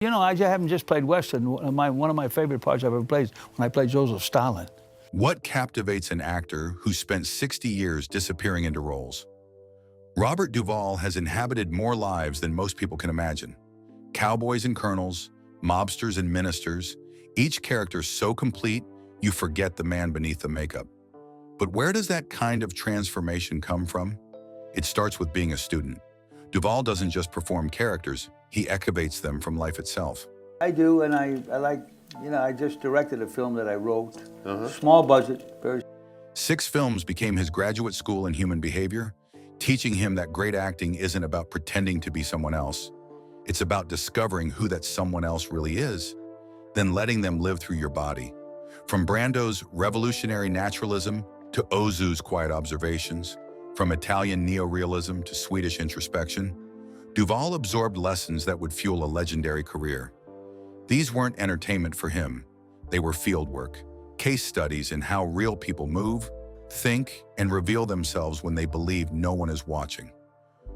You know, I haven't just played Western. One of my favorite parts I've ever played is when I played Joseph Stalin. What captivates an actor who spent 60 years disappearing into roles? Robert Duvall has inhabited more lives than most people can imagine. Cowboys and colonels, mobsters and ministers, each character so complete you forget the man beneath the makeup. But where does that kind of transformation come from? It starts with being a student. Duvall doesn't just perform characters, he excavates them from life itself. I do, and I like, you know, I just directed a film that I wrote. Small budget, very... 6 films became his graduate school in human behavior, teaching him that great acting isn't about pretending to be someone else. It's about discovering who that someone else really is, then letting them live through your body. From Brando's revolutionary naturalism to Ozu's quiet observations, from Italian neorealism to Swedish introspection, Duvall absorbed lessons that would fuel a legendary career. These weren't entertainment for him. They were fieldwork, case studies in how real people move, think, and reveal themselves when they believe no one is watching.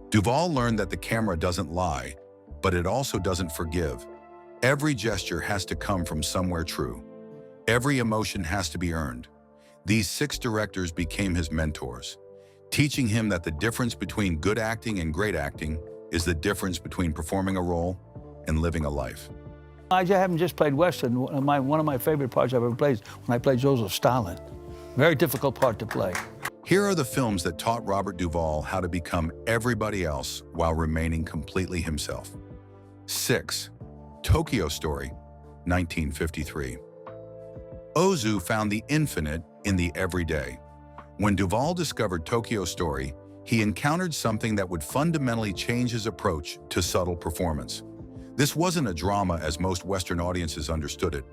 Duvall learned that the camera doesn't lie, but it also doesn't forgive. Every gesture has to come from somewhere true. Every emotion has to be earned. These 6 directors became his mentors, teaching him that the difference between good acting and great acting is the difference between performing a role and living a life. I haven't just played Western. One of my favorite parts I've ever played is when I played Joseph Stalin. Very difficult part to play. Here are the films that taught Robert Duvall how to become everybody else while remaining completely himself. 6. Tokyo Story, 1953. Ozu found the infinite in the everyday. When Duvall discovered Tokyo Story, he encountered something that would fundamentally change his approach to subtle performance. This wasn't a drama as most Western audiences understood it.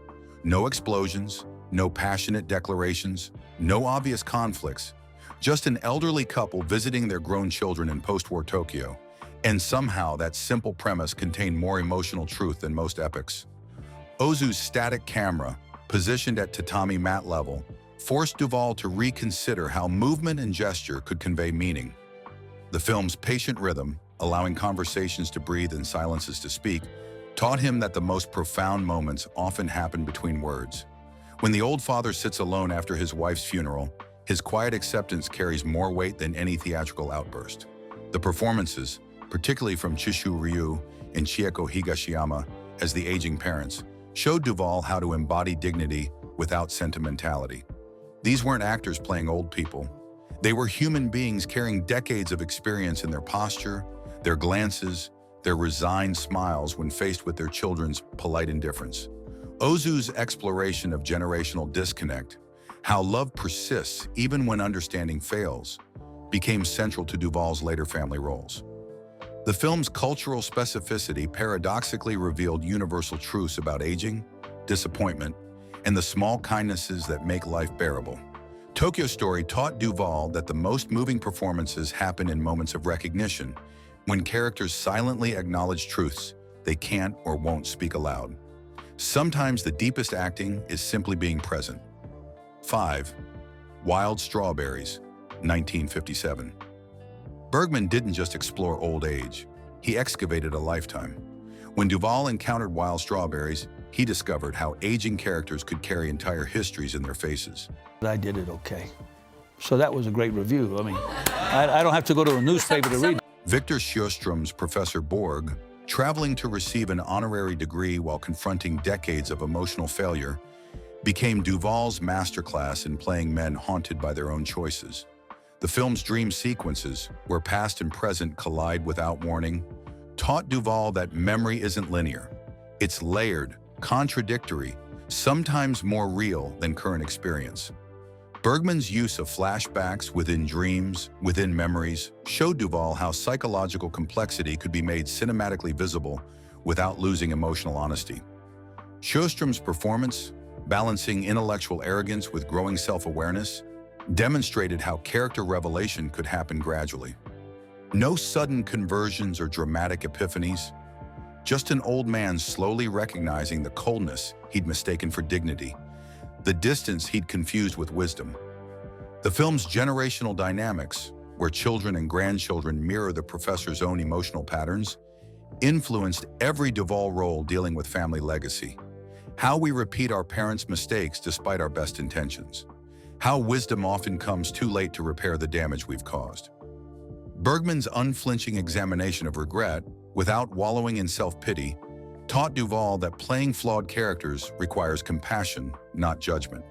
No explosions, no passionate declarations, no obvious conflicts. Just an elderly couple visiting their grown children in post-war Tokyo. And somehow that simple premise contained more emotional truth than most epics. Ozu's static camera, positioned at tatami mat level, forced Duvall to reconsider how movement and gesture could convey meaning. The film's patient rhythm, allowing conversations to breathe and silences to speak, taught him that the most profound moments often happen between words. When the old father sits alone after his wife's funeral, his quiet acceptance carries more weight than any theatrical outburst. The performances, particularly from Chishu Ryu and Chieko Higashiyama as the aging parents, showed Duvall how to embody dignity without sentimentality. These weren't actors playing old people. They were human beings carrying decades of experience in their posture, their glances, their resigned smiles when faced with their children's polite indifference. Ozu's exploration of generational disconnect, how love persists even when understanding fails, became central to Duvall's later family roles. The film's cultural specificity paradoxically revealed universal truths about aging, disappointment, and the small kindnesses that make life bearable. Tokyo Story taught Duvall that the most moving performances happen in moments of recognition, when characters silently acknowledge truths they can't or won't speak aloud. Sometimes the deepest acting is simply being present. 5. Wild Strawberries, 1957. Bergman didn't just explore old age, he excavated a lifetime. When Duvall encountered Wild Strawberries, he discovered how aging characters could carry entire histories in their faces. I did it okay. So that was a great review. I mean, I don't have to go to a newspaper to read it. Victor Sjöström's Professor Borg, traveling to receive an honorary degree while confronting decades of emotional failure, became Duvall's masterclass in playing men haunted by their own choices. The film's dream sequences, where past and present collide without warning, taught Duvall that memory isn't linear. It's layered, contradictory, sometimes more real than current experience. Bergman's use of flashbacks within dreams, within memories, showed Duvall how psychological complexity could be made cinematically visible without losing emotional honesty. Sjöström's performance, balancing intellectual arrogance with growing self-awareness, demonstrated how character revelation could happen gradually. No sudden conversions or dramatic epiphanies, just an old man slowly recognizing the coldness he'd mistaken for dignity, the distance he'd confused with wisdom. The film's generational dynamics, where children and grandchildren mirror the professor's own emotional patterns, influenced every Duvall role dealing with family legacy. How we repeat our parents' mistakes despite our best intentions. How wisdom often comes too late to repair the damage we've caused. Bergman's unflinching examination of regret, without wallowing in self-pity, taught Duvall that playing flawed characters requires compassion, not judgment.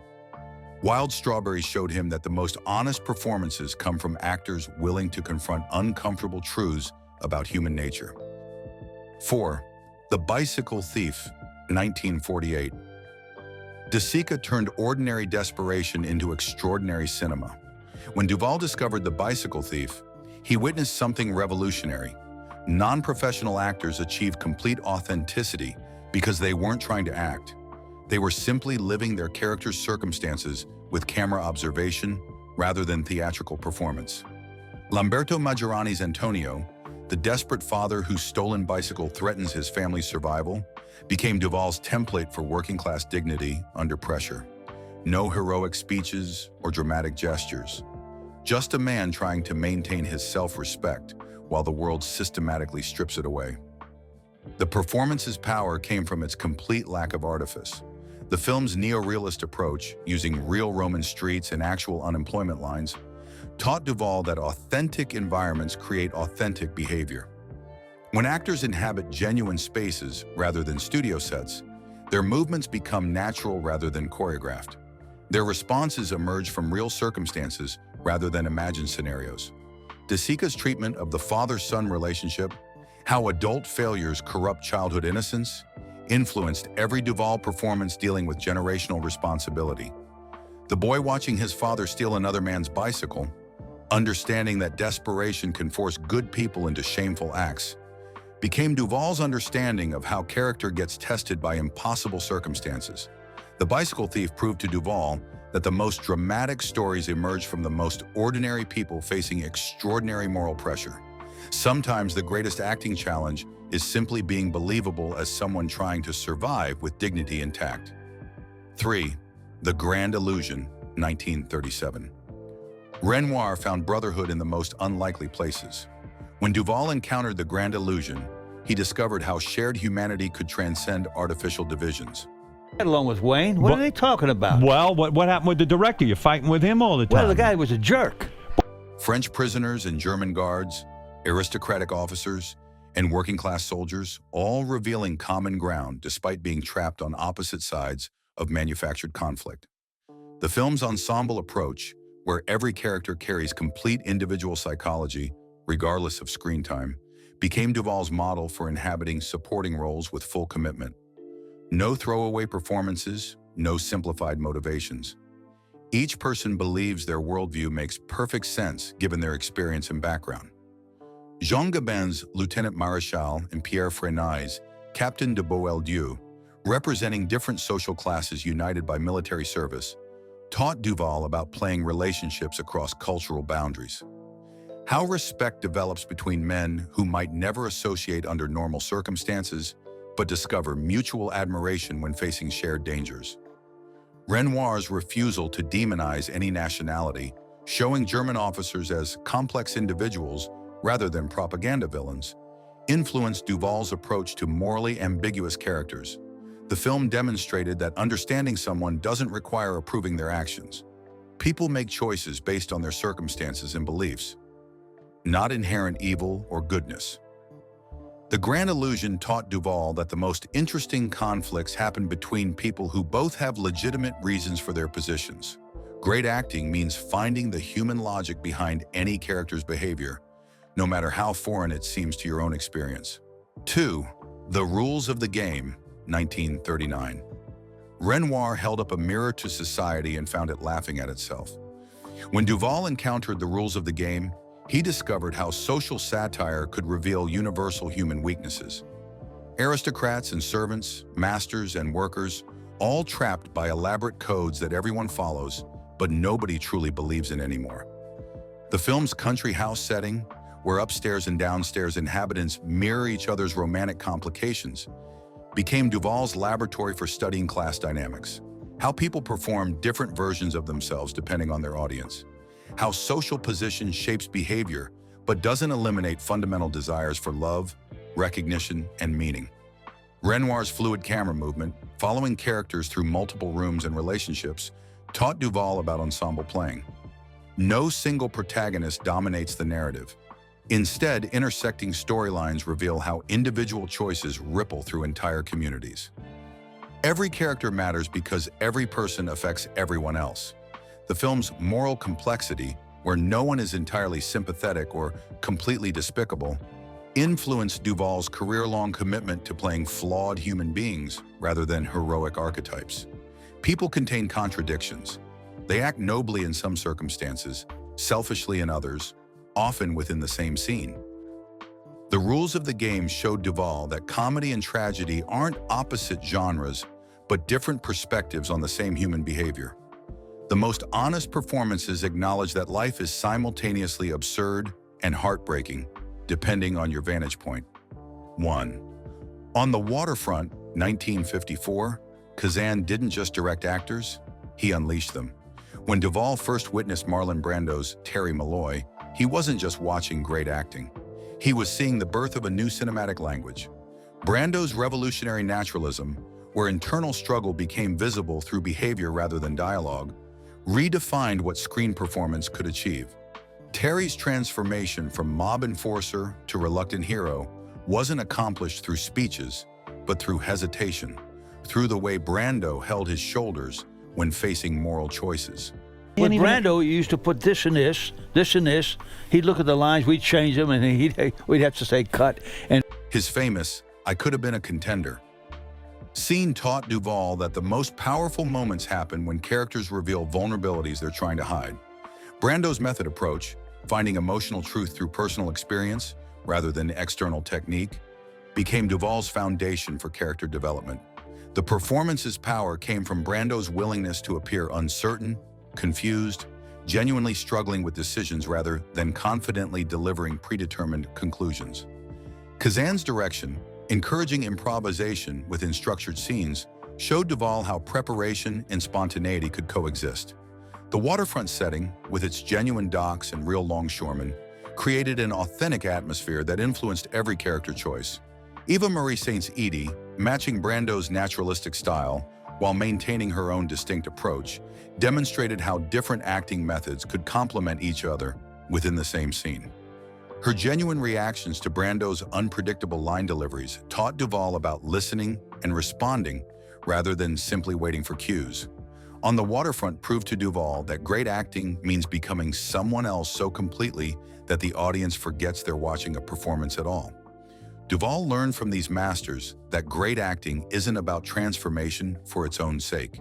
Wild Strawberries showed him that the most honest performances come from actors willing to confront uncomfortable truths about human nature. 4. The Bicycle Thief, 1948. De Sica turned ordinary desperation into extraordinary cinema. When Duvall discovered The Bicycle Thief, he witnessed something revolutionary. Non-professional actors achieved complete authenticity because they weren't trying to act. They were simply living their characters' circumstances with camera observation rather than theatrical performance. Lamberto Maggiorani's Antonio, the desperate father whose stolen bicycle threatens his family's survival, became Duvall's template for working-class dignity under pressure. No heroic speeches or dramatic gestures. Just a man trying to maintain his self-respect while the world systematically strips it away. The performance's power came from its complete lack of artifice. The film's neo-realist approach, using real Roman streets and actual unemployment lines, taught Duvall that authentic environments create authentic behavior. When actors inhabit genuine spaces rather than studio sets, their movements become natural rather than choreographed. Their responses emerge from real circumstances rather than imagined scenarios. De Sica's treatment of the father-son relationship, how adult failures corrupt childhood innocence, influenced every Duvall performance dealing with generational responsibility. The boy watching his father steal another man's bicycle, understanding that desperation can force good people into shameful acts, became Duvall's understanding of how character gets tested by impossible circumstances. The Bicycle Thief proved to Duvall that the most dramatic stories emerge from the most ordinary people facing extraordinary moral pressure. Sometimes the greatest acting challenge is simply being believable as someone trying to survive with dignity intact. 3. The Grand Illusion, 1937. Renoir found brotherhood in the most unlikely places. When Duvall encountered the Grand Illusion, he discovered how shared humanity could transcend artificial divisions. Get along with Wayne. What are they talking about? Well, what happened with the director? You're fighting with him all the time. Well, the guy was a jerk. French prisoners and German guards, aristocratic officers, and working-class soldiers, all revealing common ground despite being trapped on opposite sides of manufactured conflict. The film's ensemble approach, where every character carries complete individual psychology, regardless of screen time, became Duvall's model for inhabiting supporting roles with full commitment. No throwaway performances, no simplified motivations. Each person believes their worldview makes perfect sense given their experience and background. Jean Gabin's Lieutenant Maréchal and Pierre Fresnay's Captain de Boieldieu, representing different social classes united by military service, taught Duvall about playing relationships across cultural boundaries. How respect develops between men who might never associate under normal circumstances, but discover mutual admiration when facing shared dangers. Renoir's refusal to demonize any nationality, showing German officers as complex individuals rather than propaganda villains, influenced Duvall's approach to morally ambiguous characters. The film demonstrated that understanding someone doesn't require approving their actions. People make choices based on their circumstances and beliefs, not inherent evil or goodness. The Grand Illusion taught Duvall that the most interesting conflicts happen between people who both have legitimate reasons for their positions. Great acting means finding the human logic behind any character's behavior, no matter how foreign it seems to your own experience. 2. The Rules of the Game, 1939. Renoir held up a mirror to society and found it laughing at itself. When Duvall encountered the rules of the game, he discovered how social satire could reveal universal human weaknesses. Aristocrats and servants, masters and workers, all trapped by elaborate codes that everyone follows, but nobody truly believes in anymore. The film's country house setting, where upstairs and downstairs inhabitants mirror each other's romantic complications, became Duvall's laboratory for studying class dynamics. How people perform different versions of themselves depending on their audience. How social position shapes behavior, but doesn't eliminate fundamental desires for love, recognition, and meaning. Renoir's fluid camera movement, following characters through multiple rooms and relationships, taught Duvall about ensemble playing. No single protagonist dominates the narrative. Instead, intersecting storylines reveal how individual choices ripple through entire communities. Every character matters because every person affects everyone else. The film's moral complexity, where no one is entirely sympathetic or completely despicable, influenced Duvall's career-long commitment to playing flawed human beings rather than heroic archetypes. People contain contradictions. They act nobly in some circumstances, selfishly in others, often within the same scene. The rules of the game showed Duvall that comedy and tragedy aren't opposite genres, but different perspectives on the same human behavior. The most honest performances acknowledge that life is simultaneously absurd and heartbreaking, depending on your vantage point. 1. On the Waterfront, 1954, Kazan didn't just direct actors, he unleashed them. When Duvall first witnessed Marlon Brando's Terry Malloy, he wasn't just watching great acting. He was seeing the birth of a new cinematic language. Brando's revolutionary naturalism, where internal struggle became visible through behavior rather than dialogue, redefined what screen performance could achieve. Terry's transformation from mob enforcer to reluctant hero wasn't accomplished through speeches, but through hesitation, through the way Brando held his shoulders when facing moral choices. With Brando, you used to put this and this, this and this. He'd look at the lines, we'd change them, and we'd have to say cut. And His famous, "I could have been a contender" scene taught Duvall that the most powerful moments happen when characters reveal vulnerabilities they're trying to hide. Brando's method approach, finding emotional truth through personal experience rather than external technique, became Duvall's foundation for character development. The performance's power came from Brando's willingness to appear uncertain, confused, genuinely struggling with decisions rather than confidently delivering predetermined conclusions. Kazan's direction, encouraging improvisation within structured scenes, showed Duvall how preparation and spontaneity could coexist. The Waterfront setting, with its genuine docks and real longshoremen, created an authentic atmosphere that influenced every character choice. Eva Marie Saint's Edie, matching Brando's naturalistic style while maintaining her own distinct approach, demonstrated how different acting methods could complement each other within the same scene. Her genuine reactions to Brando's unpredictable line deliveries taught Duvall about listening and responding rather than simply waiting for cues. On the Waterfront proved to Duvall that great acting means becoming someone else so completely that the audience forgets they're watching a performance at all. Duvall learned from these masters that great acting isn't about transformation for its own sake.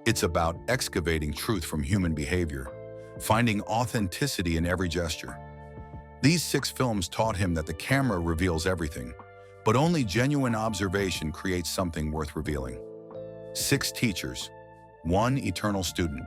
It's about excavating truth from human behavior, finding authenticity in every gesture. These 6 films taught him that the camera reveals everything, but only genuine observation creates something worth revealing. 6 teachers, 1 eternal student.